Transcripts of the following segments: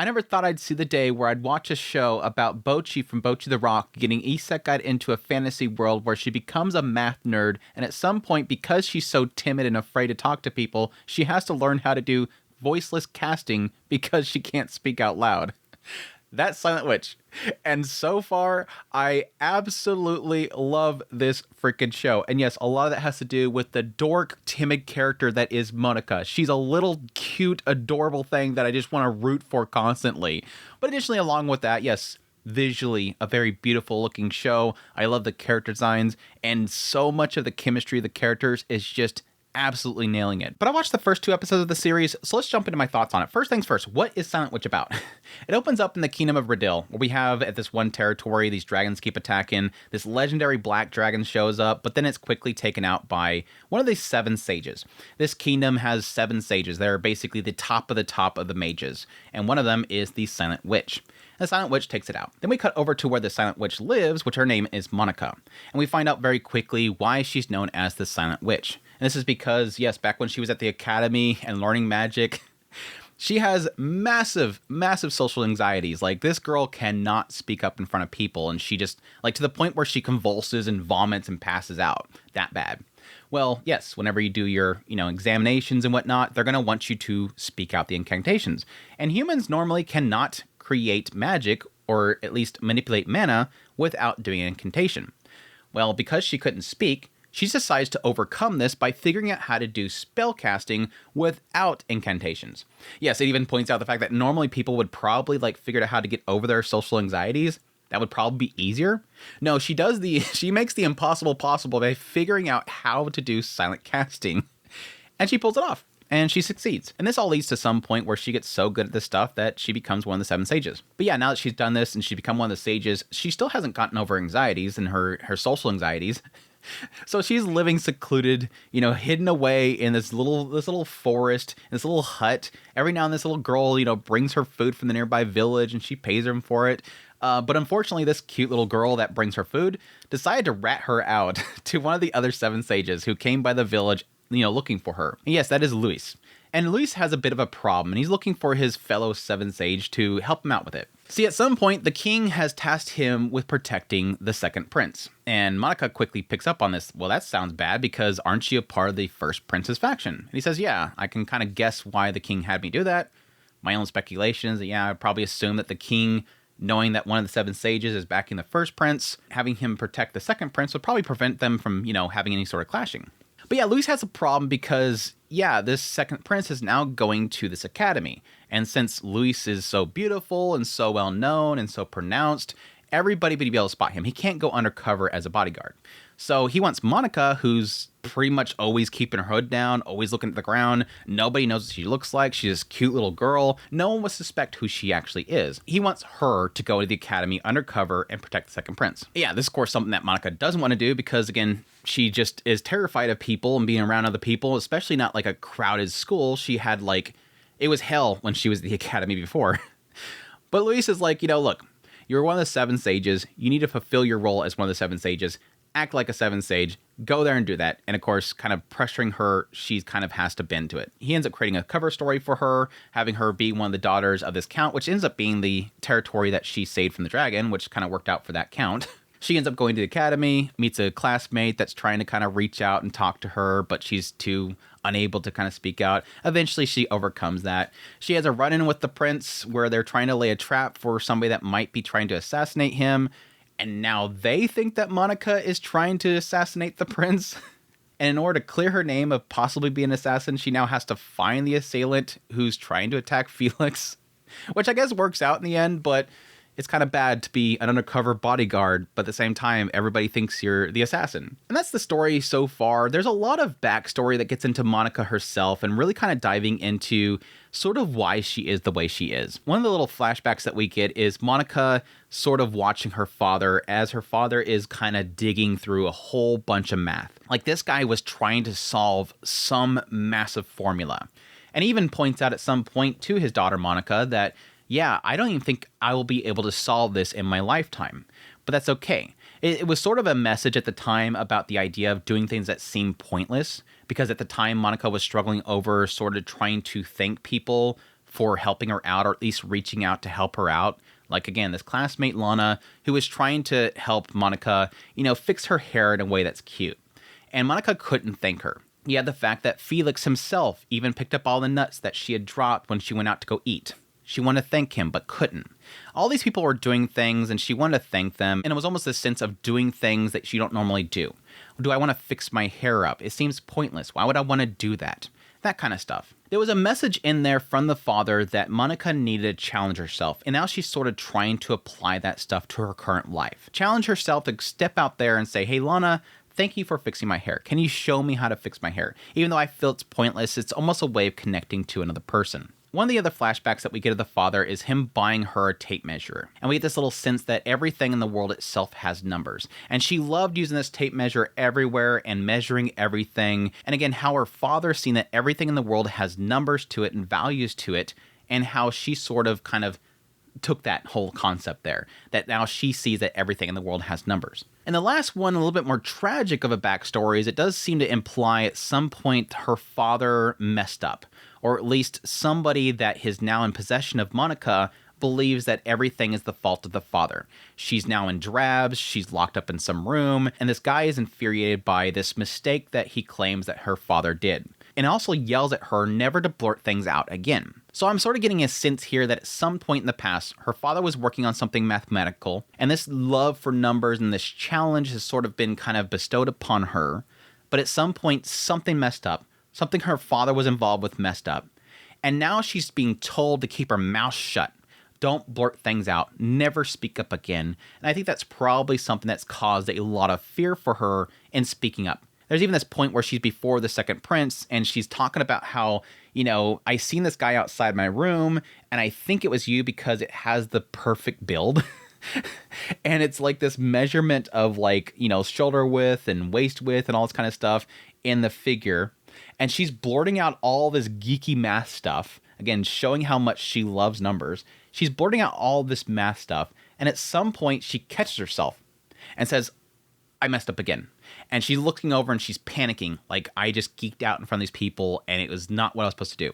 I never thought I'd see the day where I'd watch a show about Bocchi from Bocchi the Rock getting isekai'd into a fantasy world where she becomes a math nerd, and at some point, because she's so timid and afraid to talk to people, she has to learn how to do voiceless casting because she can't speak out loud. That's Silent Witch. And so far, I absolutely love this freaking show. And yes, a lot of that has to do with the dork, timid character that is Monica. She's a little cute, adorable thing that I just want to root for constantly. But additionally, along with that, yes, visually a very beautiful looking show. I love the character designs, and so much of the chemistry of the characters is just absolutely nailing it. But I watched the first 2 episodes of the series, so let's jump into my thoughts on it. First things first, what is Silent Witch about? It opens up in the Kingdom of Radil, where we have at this one territory, these dragons keep attacking, this legendary black dragon shows up, but then it's quickly taken out by one of these 7 sages. This kingdom has 7 sages. They're basically the top of the mages, and one of them is the Silent Witch. The Silent Witch takes it out. Then we cut over to where the Silent Witch lives, which her name is Monica, and we find out very quickly why she's known as the Silent Witch. And this is because, yes, back when she was at the academy and learning magic, she has massive, massive social anxieties. Like, this girl cannot speak up in front of people, and she just, like, to the point where she convulses and vomits and passes out. That bad. Well, yes, whenever you do your, examinations and whatnot, they're going to want you to speak out the incantations. And humans normally cannot create magic, or at least manipulate mana, without doing an incantation. Well, because she couldn't speak, she decides to overcome this by figuring out how to do spell casting without incantations. Yes, it even points out the fact that normally people would probably figure out how to get over their social anxieties. That would probably be easier. No, she makes the impossible possible by figuring out how to do silent casting. And she pulls it off. And she succeeds. And this all leads to some point where she gets so good at this stuff that she becomes one of the 7 sages. But yeah, now that she's done this and she's become one of the sages, she still hasn't gotten over anxieties and her social anxieties. So she's living secluded, hidden away in this little forest, this little hut. Every now and then this little girl, brings her food from the nearby village and she pays them for it. But unfortunately, this cute little girl that brings her food decided to rat her out to one of the other 7 sages who came by the village, looking for her. And yes, that is Luis. And Luis has a bit of a problem, and he's looking for his fellow 7 sage to help him out with it. See, at some point, the king has tasked him with protecting the second prince. And Monica quickly picks up on this. Well, that sounds bad, because aren't you a part of the first prince's faction? And he says, yeah, I can kind of guess why the king had me do that. My own speculation is that, yeah, I'd probably assume that the king, knowing that one of the 7 sages is backing the first prince, having him protect the second prince would probably prevent them from, having any sort of clashing. But yeah, Luis has a problem because, yeah, this second prince is now going to this academy. And since Luis is so beautiful and so well known and so pronounced, everybody would be able to spot him. He can't go undercover as a bodyguard. So he wants Monica, who's pretty much always keeping her hood down, always looking at the ground. Nobody knows what she looks like. She's this cute little girl. No one would suspect who she actually is. He wants her to go to the academy undercover and protect the second prince. Yeah, this is, of course, something that Monica doesn't want to do because, again, she just is terrified of people and being around other people, especially not like a crowded school. She had it was hell when she was at the academy before. But Luis is like, look, you're one of the 7 sages. You need to fulfill your role as one of the 7 sages. Act like a 7 sage, go there and do that. And of course, kind of pressuring her, she kind of has to bend to it. He ends up creating a cover story for her, having her be one of the daughters of this count, which ends up being the territory that she saved from the dragon, which kind of worked out for that count. She ends up going to the academy, meets a classmate that's trying to kind of reach out and talk to her, but she's too unable to kind of speak out. Eventually, she overcomes that. She has a run-in with the prince where they're trying to lay a trap for somebody that might be trying to assassinate him. And now they think that Monica is trying to assassinate the prince. And in order to clear her name of possibly being an assassin, she now has to find the assailant who's trying to attack Felix. Which I guess works out in the end, but it's kind of bad to be an undercover bodyguard, but at the same time, everybody thinks you're the assassin. And that's the story so far. There's a lot of backstory that gets into Monica herself and really kind of diving into sort of why she is the way she is. One of the little flashbacks that we get is Monica sort of watching her father as her father is kind of digging through a whole bunch of math. Like, this guy was trying to solve some massive formula. And he even points out at some point to his daughter Monica that, yeah, I don't even think I will be able to solve this in my lifetime, but that's okay. It was sort of a message at the time about the idea of doing things that seem pointless, because at the time Monica was struggling over sort of trying to thank people for helping her out, or at least reaching out to help her out. Like, again, this classmate Lana, who is trying to help Monica, fix her hair in a way that's cute. And Monica couldn't thank her. You had the fact that Felix himself even picked up all the nuts that she had dropped when she went out to go eat. She wanted to thank him, but couldn't. All these people were doing things, and she wanted to thank them, and it was almost a sense of doing things that you don't normally do. Do I want to fix my hair up? It seems pointless. Why would I want to do that? That kind of stuff. There was a message in there from the father that Monica needed to challenge herself, and now she's sort of trying to apply that stuff to her current life. Challenge herself to step out there and say, hey, Lana, thank you for fixing my hair. Can you show me how to fix my hair? Even though I feel it's pointless, it's almost a way of connecting to another person. One of the other flashbacks that we get of the father is him buying her a tape measure. And we get this little sense that everything in the world itself has numbers. And she loved using this tape measure everywhere and measuring everything. And again, how her father seen that everything in the world has numbers to it and values to it, and how she sort of kind of took that whole concept there, that now she sees that everything in the world has numbers. And the last one, a little bit more tragic of a backstory, is it does seem to imply at some point her father messed up, or at least somebody that is now in possession of Monica believes that everything is the fault of the father. She's now in drabs, she's locked up in some room, and this guy is infuriated by this mistake that he claims that her father did. And also yells at her never to blurt things out again. So I'm sort of getting a sense here that at some point in the past, her father was working on something mathematical, and this love for numbers and this challenge has sort of been kind of bestowed upon her. But at some point, something messed up. Something her father was involved with messed up. And now she's being told to keep her mouth shut. Don't blurt things out. Never speak up again. And I think that's probably something that's caused a lot of fear for her in speaking up. There's even this point where she's before the second prince, and she's talking about how, I seen this guy outside my room, and I think it was you because it has the perfect build. And it's like this measurement of shoulder width and waist width and all this kind of stuff in the figure. And she's blurting out all this geeky math stuff, again, showing how much she loves numbers. She's blurting out all this math stuff, and at some point she catches herself and says, I messed up again. And she's looking over and she's panicking, like, I just geeked out in front of these people and it was not what I was supposed to do.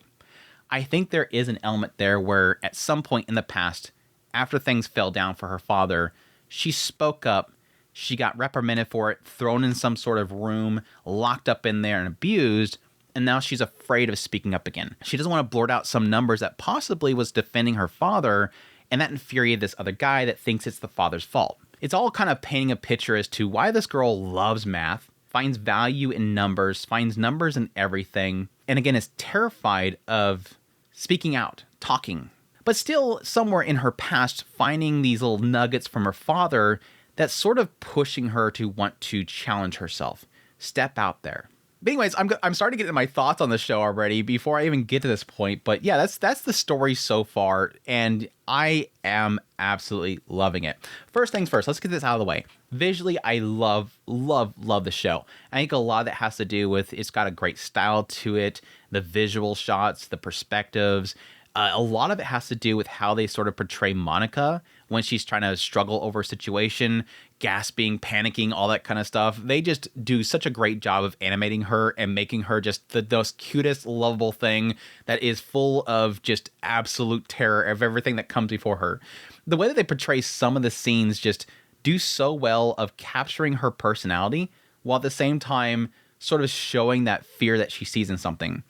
I think there is an element there where at some point in the past, after things fell down for her father, she spoke up, she got reprimanded for it, thrown in some sort of room, locked up in there and abused, and now she's afraid of speaking up again. She doesn't want to blurt out some numbers that possibly was defending her father, and that infuriated this other guy that thinks it's the father's fault. It's all kind of painting a picture as to why this girl loves math, finds value in numbers, finds numbers in everything, and again is terrified of speaking out, talking. But still, somewhere in her past, finding these little nuggets from her father that's sort of pushing her to want to challenge herself, step out there. But anyways, I'm starting to get into my thoughts on the show already before I even get to this point. But yeah, that's the story so far, and I am absolutely loving it. First things first, let's get this out of the way. Visually, I love the show. I think a lot of that has to do with it's got a great style to it, the visual shots, the perspectives. A lot of it has to do with how they sort of portray Monica when she's trying to struggle over a situation, gasping, panicking, all that kind of stuff. They just do such a great job of animating her and making her just the most cutest, lovable thing that is full of just absolute terror of everything that comes before her. The way that they portray some of the scenes just do so well of capturing her personality while at the same time sort of showing that fear that she sees in something.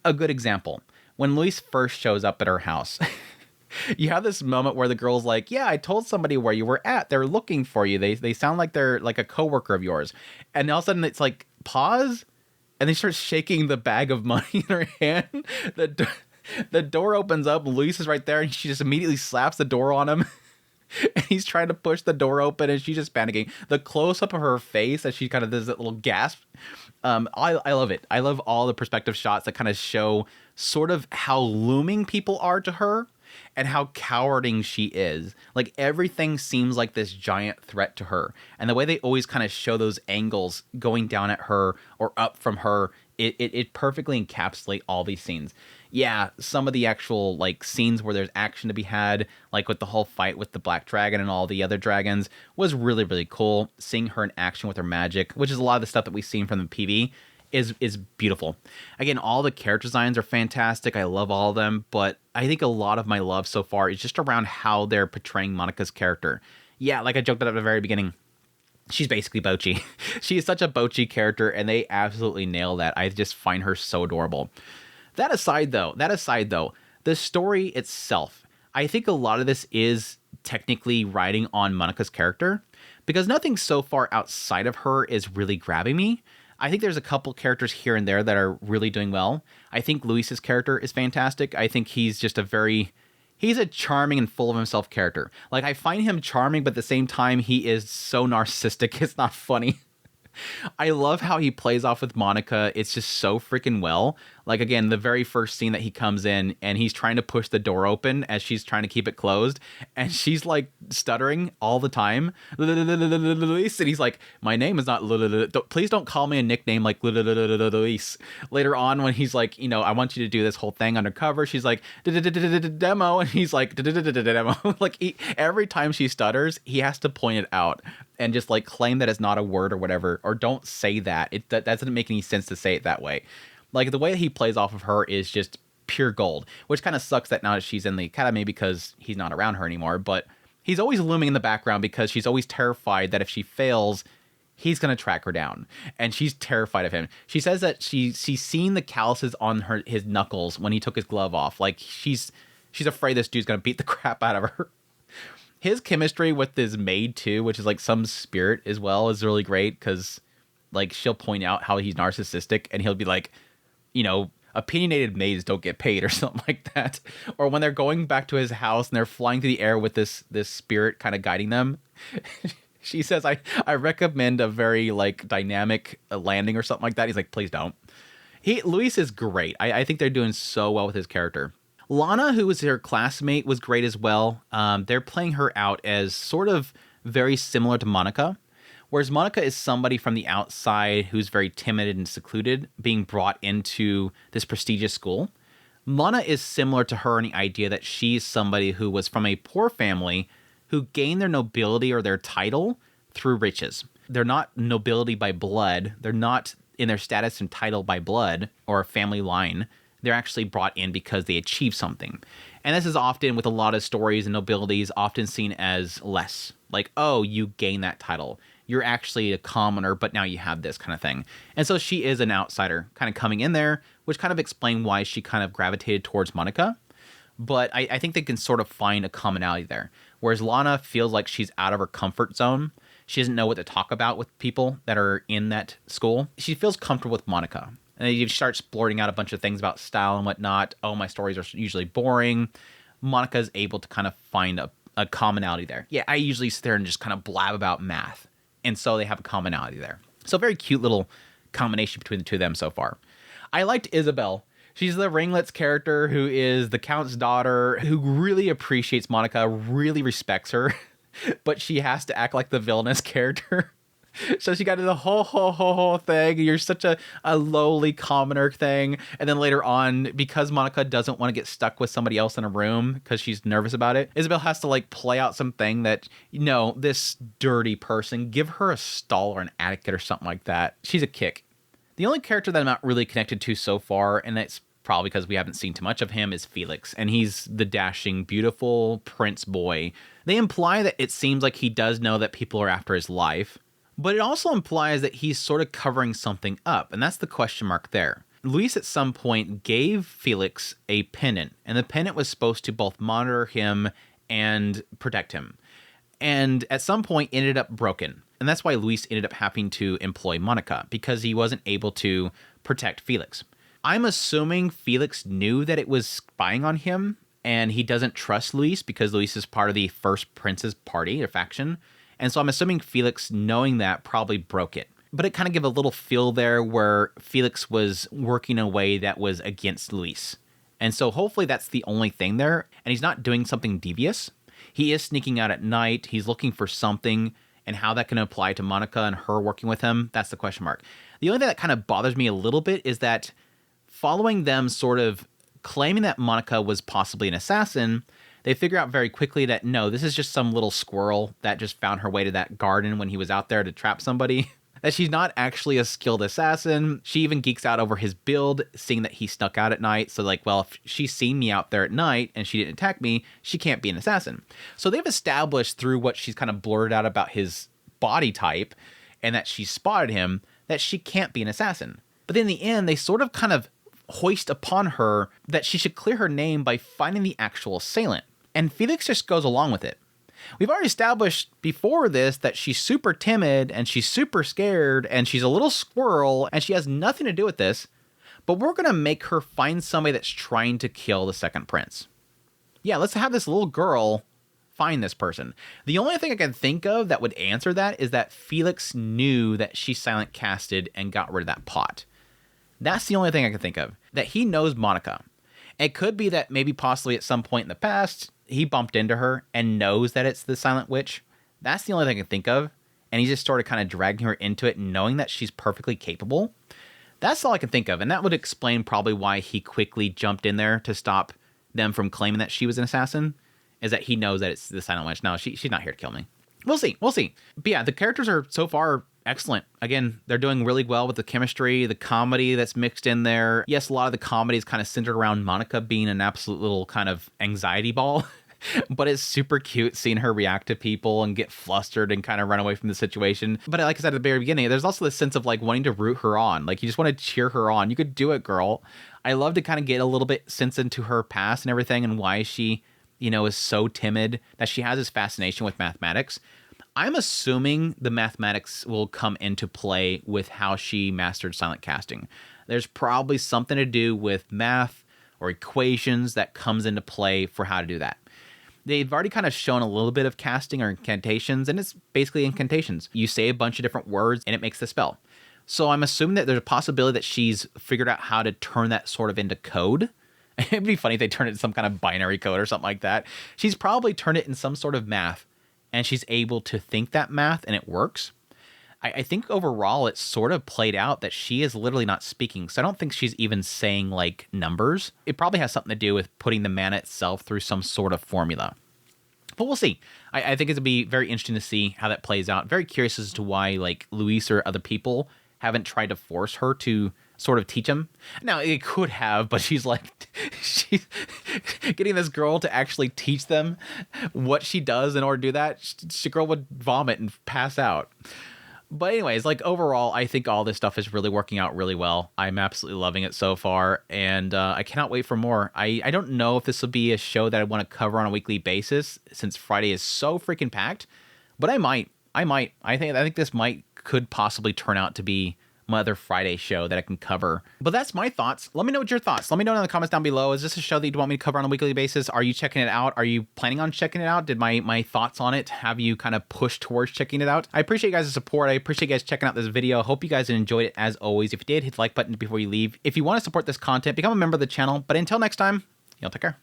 A good example. When Luis first shows up at her house, you have this moment where the girl's like, yeah, I told somebody where you were at. They're looking for you. They sound like they're like a coworker of yours. And all of a sudden it's like, pause. And they start shaking the bag of money in her hand. The door opens up. Luis is right there. And she just immediately slaps the door on him. And he's trying to push the door open. And she's just panicking. The close up of her face as she kind of does that little gasp. I love it. I love all the perspective shots that kind of show sort of how looming people are to her and how cowarding she is. Like everything seems like this giant threat to her. And the way they always kind of show those angles going down at her or up from her, it perfectly encapsulates all these scenes. Yeah, some of the actual like scenes where there's action to be had, like with the whole fight with the black dragon and all the other dragons, was really, really cool. Seeing her in action with her magic, which is a lot of the stuff that we've seen from the PV. is beautiful. Again, all the character designs are fantastic. I love all of them, but I think a lot of my love so far is just around how they're portraying Monika's character. Yeah, like I joked about at the very beginning, she's basically Bocchi. She is such a Bocchi character, and they absolutely nail that. I just find her so adorable. That aside, though, the story itself, I think a lot of this is technically riding on Monika's character, because nothing so far outside of her is really grabbing me. I think there's a couple characters here and there that are really doing well. I think Luis's character is fantastic. I think he's just he's a charming and full of himself character. Like, I find him charming, but at the same time, he is so narcissistic, it's not funny. I love how he plays off with Monika. It's just so freaking well. Like, again, the very first scene that he comes in and he's trying to push the door open as she's trying to keep it closed. And she's like stuttering all the time. And he's like, my name is not please don't call me a nickname like Luis. Later on when he's like, I want you to do this whole thing undercover. She's like, demo. And he's like, demo. Like, every time she stutters, he has to point it out and just like claim that it's not a word or whatever, or don't say that. That doesn't make any sense to say it that way. Like, the way that he plays off of her is just pure gold, which kind of sucks that now that she's in the academy because he's not around her anymore. But he's always looming in the background because she's always terrified that if she fails, he's going to track her down. And she's terrified of him. She says that she's seen the calluses on his knuckles when he took his glove off. Like, she's afraid this dude's going to beat the crap out of her. His chemistry with his maid, too, which is like some spirit as well, is really great because, like, she'll point out how he's narcissistic and he'll be like, opinionated maids don't get paid or something like that. Or when they're going back to his house and they're flying through the air with this spirit kind of guiding them, she says, I recommend a very, like, dynamic landing or something like that. He's like, please don't. Luis is great. I think they're doing so well with his character. Lana, who was her classmate, was great as well. They're playing her out as sort of very similar to Monika, whereas Monika is somebody from the outside who's very timid and secluded, being brought into this prestigious school. Lana is similar to her in the idea that she's somebody who was from a poor family who gained their nobility or their title through riches. They're not nobility by blood. They're not in their status and title by blood or a family line. They're actually brought in because they achieve something. And this is often, with a lot of stories and nobilities, often seen as less. Like, oh, you gain that title. You're actually a commoner, but now you have this kind of thing. And so she is an outsider kind of coming in there, which kind of explains why she kind of gravitated towards Monika. But I think they can sort of find a commonality there. Whereas Lana feels like she's out of her comfort zone. She doesn't know what to talk about with people that are in that school. She feels comfortable with Monika. And then you start blurting out a bunch of things about style and whatnot. Oh, my stories are usually boring. Monika is able to kind of find a commonality there. Yeah, I usually sit there and just kind of blab about math. And so they have a commonality there. So very cute little combination between the two of them so far. I liked Isabel. She's the ringlets character who is the Count's daughter, who really appreciates Monika, really respects her. But she has to act like the villainous character. So she got the whole thing. You're such a lowly commoner thing. And then later on, because Monika doesn't want to get stuck with somebody else in a room because she's nervous about it, Isabel has to like play out something that, this dirty person, give her a stall or an etiquette or something like that. She's a kick. The only character that I'm not really connected to so far, and it's probably because we haven't seen too much of him, is Felix. And he's the dashing, beautiful prince boy. They imply that it seems like he does know that people are after his life. But it also implies that he's sort of covering something up, and that's the question mark there. Luis at some point gave Felix a pendant, and the pendant was supposed to both monitor him and protect him. And at some point ended up broken. And that's why Luis ended up having to employ Monika, because he wasn't able to protect Felix. I'm assuming Felix knew that it was spying on him, and he doesn't trust Luis because Luis is part of the First Prince's party or faction. And so I'm assuming Felix, knowing that, probably broke it. But it kind of gave a little feel there where Felix was working in a way that was against Luis. And so hopefully that's the only thing there. And he's not doing something devious. He is sneaking out at night. He's looking for something. And how that can apply to Monika and her working with him, that's the question mark. The only thing that kind of bothers me a little bit is that following them sort of claiming that Monika was possibly an assassin, they figure out very quickly that, no, this is just some little squirrel that just found her way to that garden when he was out there to trap somebody. that she's not actually a skilled assassin. She even geeks out over his build, seeing that he snuck out at night. So like, well, if she's seen me out there at night and she didn't attack me, she can't be an assassin. So they've established through what she's kind of blurted out about his body type and that she spotted him, that she can't be an assassin. But then in the end, they sort of kind of hoist upon her that she should clear her name by finding the actual assailant. And Felix just goes along with it. We've already established before this that she's super timid and she's super scared and she's a little squirrel and she has nothing to do with this, but we're going to make her find somebody that's trying to kill the second prince. Yeah, let's have this little girl find this person. The only thing I can think of that would answer that is that Felix knew that she silent casted and got rid of that pot. That's the only thing I can think of, that he knows Monica. It could be that maybe possibly at some point in the past, he bumped into her and knows that it's the Silent Witch. That's the only thing I can think of. And he just started kind of dragging her into it, knowing that she's perfectly capable. That's all I can think of. And that would explain probably why he quickly jumped in there to stop them from claiming that she was an assassin, is that he knows that it's the Silent Witch. No, she's not here to kill me. We'll see. But yeah, the characters are so far excellent. Again, they're doing really well with the chemistry, the comedy that's mixed in there. Yes, a lot of the comedy is kind of centered around Monica being an absolute little kind of anxiety ball, but it's super cute seeing her react to people and get flustered and kind of run away from the situation. But like I said at the very beginning, there's also this sense of like wanting to root her on. Like you just want to cheer her on. You could do it, girl. I love to kind of get a little bit sense into her past and everything and why she, is so timid, that she has this fascination with mathematics. I'm assuming the mathematics will come into play with how she mastered silent casting. There's probably something to do with math or equations that comes into play for how to do that. They've already kind of shown a little bit of casting or incantations, and it's basically incantations. You say a bunch of different words and it makes the spell. So I'm assuming that there's a possibility that she's figured out how to turn that sort of into code. It'd be funny if they turned it into some kind of binary code or something like that. She's probably turned it in some sort of math, and she's able to think that math and it works. I think overall it's sort of played out that she is literally not speaking. So I don't think she's even saying like numbers. It probably has something to do with putting the mana itself through some sort of formula. But we'll see. I think it'll be very interesting to see how that plays out. Very curious as to why like Luis or other people haven't tried to force her to sort of teach him. Now, it could have, but she's getting this girl to actually teach them what she does in order to do that. The girl would vomit and pass out. But anyways, like overall, I think all this stuff is really working out really well. I'm absolutely loving it so far, and I cannot wait for more. I don't know if this will be a show that I want to cover on a weekly basis since Friday is so freaking packed, but I might. I think this could possibly turn out to be my other Friday show that I can cover. But that's my thoughts. Let me know what your thoughts. Let me know in the comments down below. Is this a show that you'd want me to cover on a weekly basis? Are you checking it out? Are you planning on checking it out? Did my thoughts on it have you kind of pushed towards checking it out? I appreciate you guys' support. I appreciate you guys checking out this video. Hope you guys enjoyed it as always. If you did, hit the like button before you leave. If you want to support this content, become a member of the channel. But until next time, y'all take care.